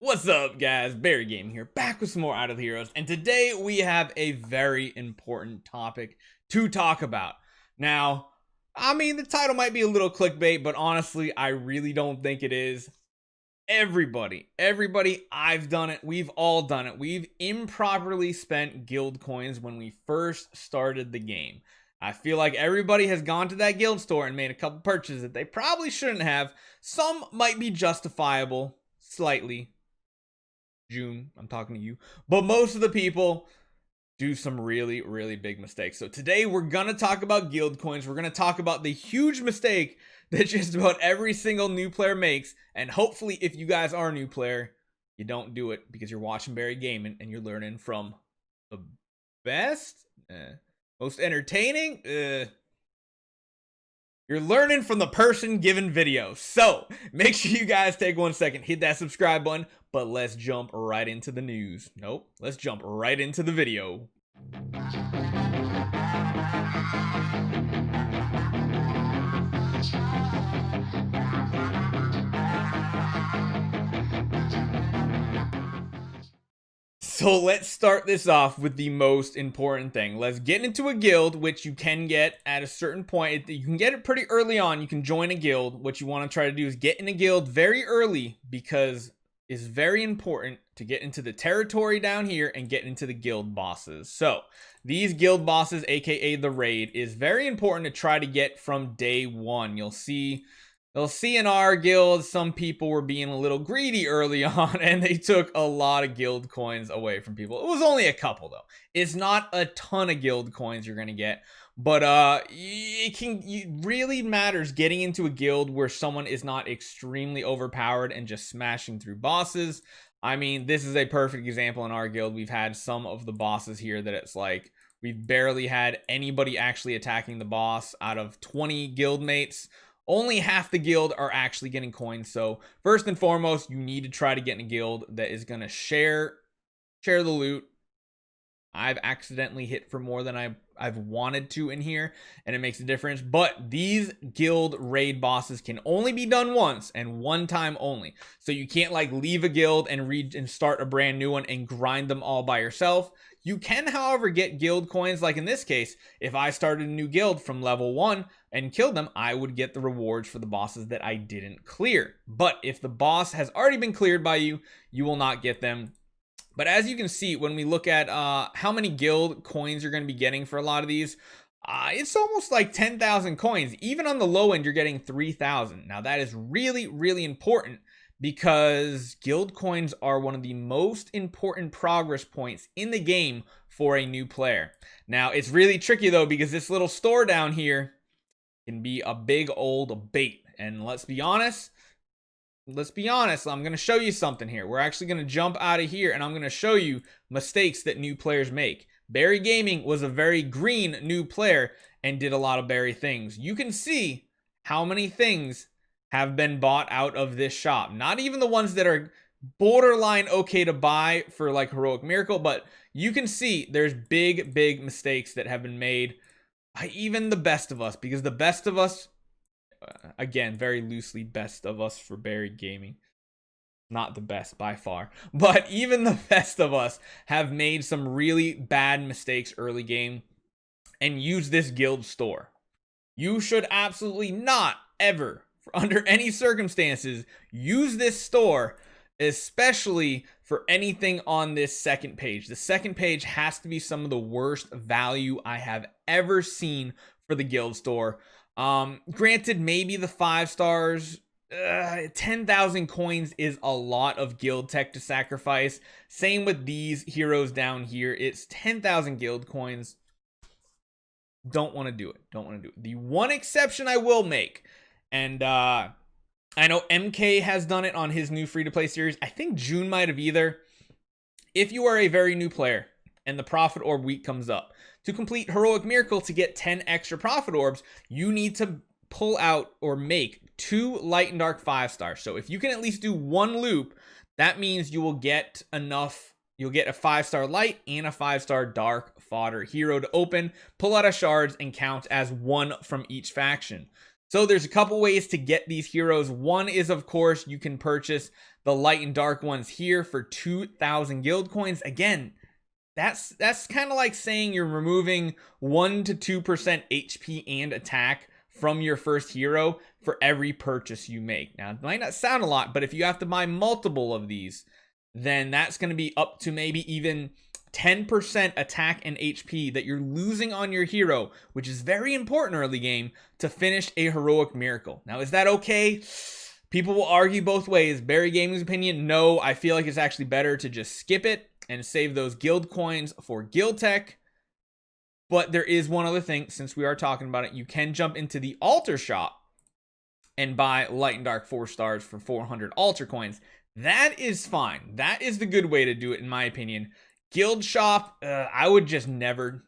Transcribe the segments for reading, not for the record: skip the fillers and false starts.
What's up, guys? Barry Gaming here, back with some more Out of the Heroes, and today we have a very important topic to talk about. Now, the title might be a little clickbait, but honestly, I really don't think it is. Everybody, I've done it. We've all done it. We've improperly spent guild coins when we first started the game. I feel like everybody has gone to that guild store and made a couple purchases that they probably shouldn't have. Some might be justifiable, slightly. June, I'm talking to you. But most of the people do some really big mistakes. So today we're going to talk about guild coins. We're going to talk about the huge mistake that just about every single new player makes. And hopefully if you guys are a new player, you don't do it because you're watching Barry Gaming and you're learning from the best, most entertaining, you're learning from the person giving videos. So make sure you guys take 1 second, hit that subscribe button, but let's jump right into the news. Nope, let's jump right into the video. So let's start this off with the most important thing. Let's get into a guild, which you can get at a certain point. You can get it pretty early on. You can join a guild. What you want to try to do is get in a guild very early because it's very important to get into the territory down here and get into the guild bosses. So these guild bosses, aka the raid, is very important to try to get from day one. You'll see in our guild, some people were being a little greedy early on and they took a lot of guild coins away from people. It was only a couple though. It's not a ton of guild coins you're going to get, but it really matters getting into a guild where someone is not extremely overpowered and just smashing through bosses. This is a perfect example in our guild. We've had some of the bosses here that it's like we've barely had anybody actually attacking the boss. Out of 20 guild mates, only half the guild are actually getting coins. So first and foremost, you need to try to get in a guild that is going to share the loot. I've accidentally hit for more than I've wanted to in here, and it makes a difference. But these guild raid bosses can only be done once and one time only. So you can't like leave a guild and start a brand new one and grind them all by yourself. You can, however, get guild coins. Like in this case, if I started a new guild from level 1 and killed them, I would get the rewards for the bosses that I didn't clear. But if the boss has already been cleared by you, you will not get them. But as you can see, when we look at how many guild coins you're going to be getting for a lot of these, it's almost like 10,000 coins. Even on the low end, you're getting 3,000. Now that is really important because guild coins are one of the most important progress points in the game for a new player. Now it's really tricky though because this little store down here can be a big old bait. And let's be honest, I'm going to show you something here. We're actually going to jump out of here and I'm going to show you mistakes that new players make. Barry Gaming was a very green new player and did a lot of Barry things. You can see how many things have been bought out of this shop. Not even the ones that are borderline okay to buy for like Heroic Miracle, but you can see there's big mistakes that have been made by even the best of us, because the best of us, again, very loosely best of us for Barry Gaming, not the best by far, but even the best of us have made some really bad mistakes early game and use this guild store. You should absolutely not ever, under any circumstances, use this store, especially for anything on this second page. The second page has to be some of the worst value I have ever seen for the guild store. Granted, maybe the 5 stars, 10,000 coins is a lot of guild tech to sacrifice. Same with these heroes down here. It's 10,000 guild coins. Don't want to do it. The one exception I will make, and I know MK has done it on his new free-to-play series. I think June might have either. If you are a very new player and the Prophet Orb week comes up, to complete Heroic Miracle to get 10 extra Prophet Orbs, you need to pull out or make 2 Light and Dark 5 stars. So if you can at least do 1 loop, that means you will get enough. You'll get a 5-star Light and a 5-star Dark fodder hero to open, pull out of shards, and count as 1 from each faction. So there's a couple ways to get these heroes. One is, of course, you can purchase the light and dark ones here for 2,000 guild coins. Again, that's kind of like saying you're removing 1 to 2% HP and attack from your first hero for every purchase you make. Now, it might not sound a lot, but if you have to buy multiple of these, then that's going to be up to maybe even 10% attack and HP that you're losing on your hero, which is very important early game to finish a heroic miracle. Now, is that okay? People will argue both ways. Barry Gaming's opinion, no. I feel like it's actually better to just skip it and save those guild coins for guild tech. But there is one other thing, since we are talking about it. You can jump into the altar shop and buy light and dark 4 stars for 400 altar coins. That is fine. That is the good way to do it, in my opinion. Guild shop, I would just never,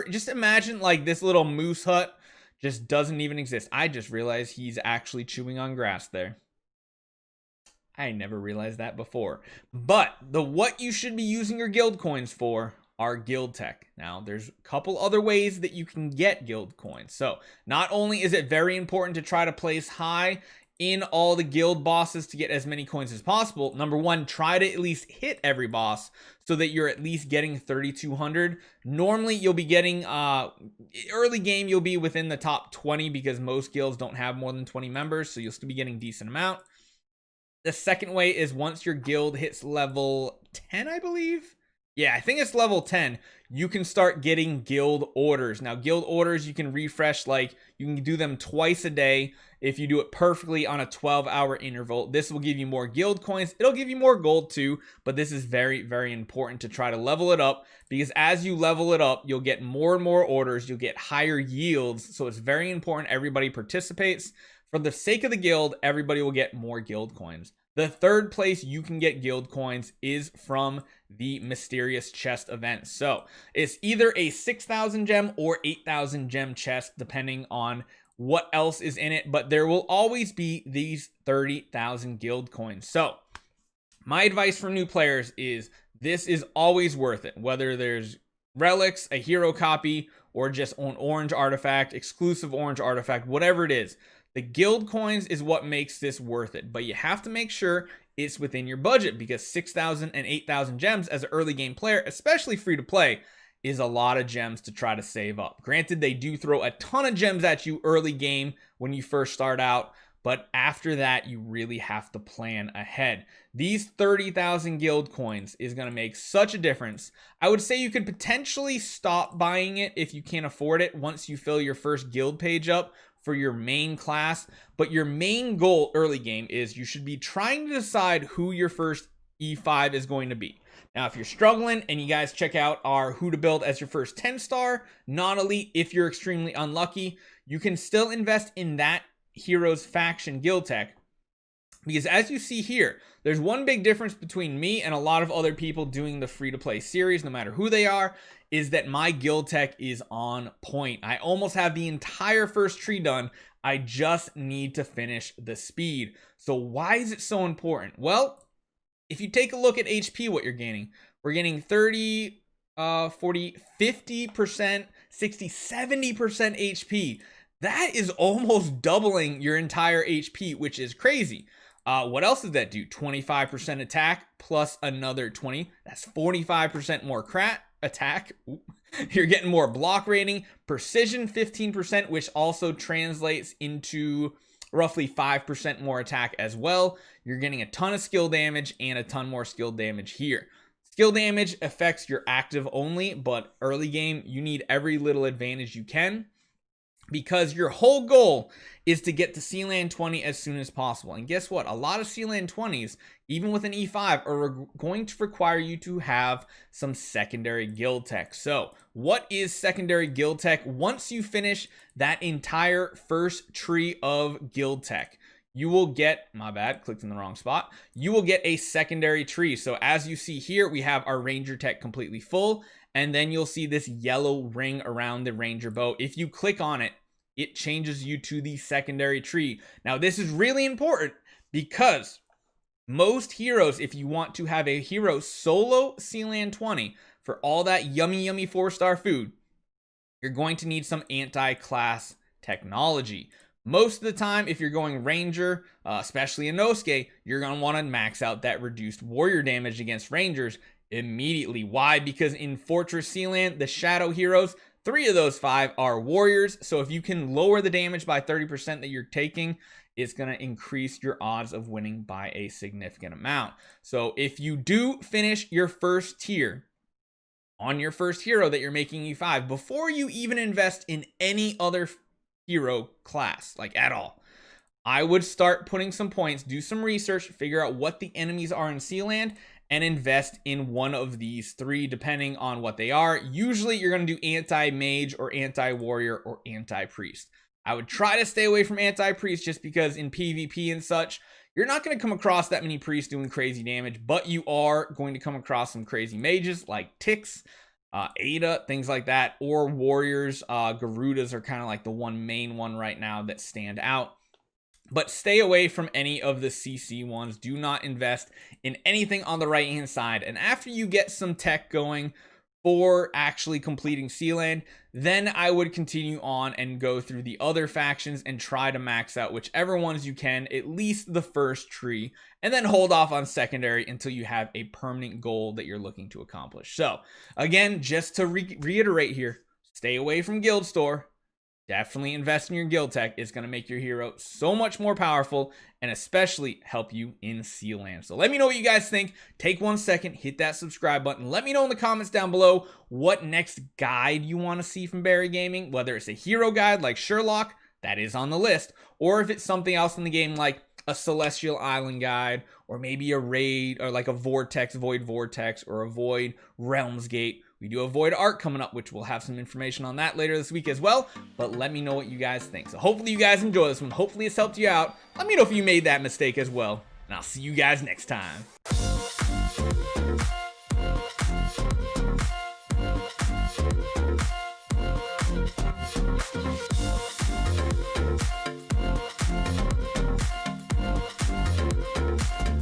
just imagine like this little moose hut just doesn't even exist. I just realized he's actually chewing on grass there. I never realized that before. But what you should be using your guild coins for are guild tech. Now, there's a couple other ways that you can get guild coins. So, not only is it very important to try to place high in all the guild bosses to get as many coins as possible. Number one, try to at least hit every boss so that you're at least getting 3,200. Normally, you'll be getting, early game, you'll be within the top 20 because most guilds don't have more than 20 members, so you'll still be getting a decent amount. The second way is once your guild hits level 10, I believe. Yeah, I think it's level 10. You can start getting guild orders. Now, guild orders, you can refresh, like, you can do them twice a day if you do it perfectly on a 12-hour interval. This will give you more guild coins. It'll give you more gold too, but this is very, very important to try to level it up because as you level it up, you'll get more and more orders. You'll get higher yields, so it's very important everybody participates. For the sake of the guild, everybody will get more guild coins. The third place you can get guild coins is from the mysterious chest event. So it's either a 6,000 gem or 8,000 gem chest, depending on what else is in it. But there will always be these 30,000 guild coins. So my advice for new players is this is always worth it. Whether there's relics, a hero copy, or just an orange artifact, exclusive orange artifact, whatever it is. The guild coins is what makes this worth it, but you have to make sure it's within your budget because 6,000 and 8,000 gems as an early game player, especially free to play, is a lot of gems to try to save up. Granted, they do throw a ton of gems at you early game when you first start out, but after that, you really have to plan ahead. These 30,000 guild coins is going to make such a difference. I would say you could potentially stop buying it if you can't afford it once you fill your first guild page up for your main class, but your main goal early game is you should be trying to decide who your first E5 is going to be. Now, if you're struggling and you guys check out our who to build as your first 10-star, non-elite, if you're extremely unlucky, you can still invest in that hero's faction guild tech. Because as you see here, there's one big difference between me and a lot of other people doing the free-to-play series, no matter who they are, is that my guild tech is on point. I almost have the entire first tree done. I just need to finish the speed. So why is it so important? Well, if you take a look at HP, what you're gaining, we're getting 30, 40, 50%, 60, 70% HP. That is almost doubling your entire HP, which is crazy. What else does that do? 25% attack plus another 20. That's 45% more attack. Ooh. You're getting more block rating, precision 15%, which also translates into roughly 5% more attack as well. You're getting a ton of skill damage and a ton more skill damage here. Skill damage affects your active only, but early game, you need every little advantage you can, because your whole goal is to get to Sealand 20 as soon as possible. And guess what? A lot of Sealand 20s, even with an E5, are going to require you to have some secondary guild tech. So what is secondary guild tech? Once you finish that entire first tree of guild tech, you will get, my bad, clicked in the wrong spot. You will get a secondary tree. So as you see here, we have our ranger tech completely full. And then you'll see this yellow ring around the ranger bow. If you click on it, it changes you to the secondary tree. Now, this is really important because most heroes, if you want to have a hero solo Sealand 20 for all that yummy, yummy 4-star food, you're going to need some anti-class technology. Most of the time, if you're going Ranger, especially in Inosuke, you're going to want to max out that reduced warrior damage against Rangers immediately. Why? Because in Fortress Sealand, the Shadow Heroes, 3 of those 5 are warriors. So if you can lower the damage by 30% that you're taking, it's going to increase your odds of winning by a significant amount. So if you do finish your first tier on your first hero that you're making E5, before you even invest in any other hero class, like at all, I would start putting some points, do some research, figure out what the enemies are in Sealand, and invest in one of these 3 depending on what they are. Usually you're going to do anti-mage or anti-warrior or anti-priest. I would try to stay away from anti-priest just because in PvP and such, you're not going to come across that many priests doing crazy damage, but you are going to come across some crazy mages like Tix, Ada, things like that, or warriors. Garudas are kind of like the main one right now that stand out. But stay away from any of the CC ones. Do not invest in anything on the right-hand side. And after you get some tech going for actually completing Sealand, then I would continue on and go through the other factions and try to max out whichever ones you can, at least the first tree, and then hold off on secondary until you have a permanent goal that you're looking to accomplish. So again, just to reiterate here, stay away from Guild Store. Definitely invest in your guild tech. It's going to make your hero so much more powerful and especially help you in Sealand. So let me know what you guys think. Take 1 second, hit that subscribe button. Let me know in the comments down below what next guide you want to see from Barry Gaming, whether it's a hero guide like Sherlock, that is on the list, or if it's something else in the game like a Celestial Island guide, or maybe a raid, or like a Void Vortex, or a Void Realms Gate. We do a Void Arc coming up, which we'll have some information on that later this week as well. But let me know what you guys think. So hopefully you guys enjoy this one. Hopefully it's helped you out. Let me know if you made that mistake as well. And I'll see you guys next time.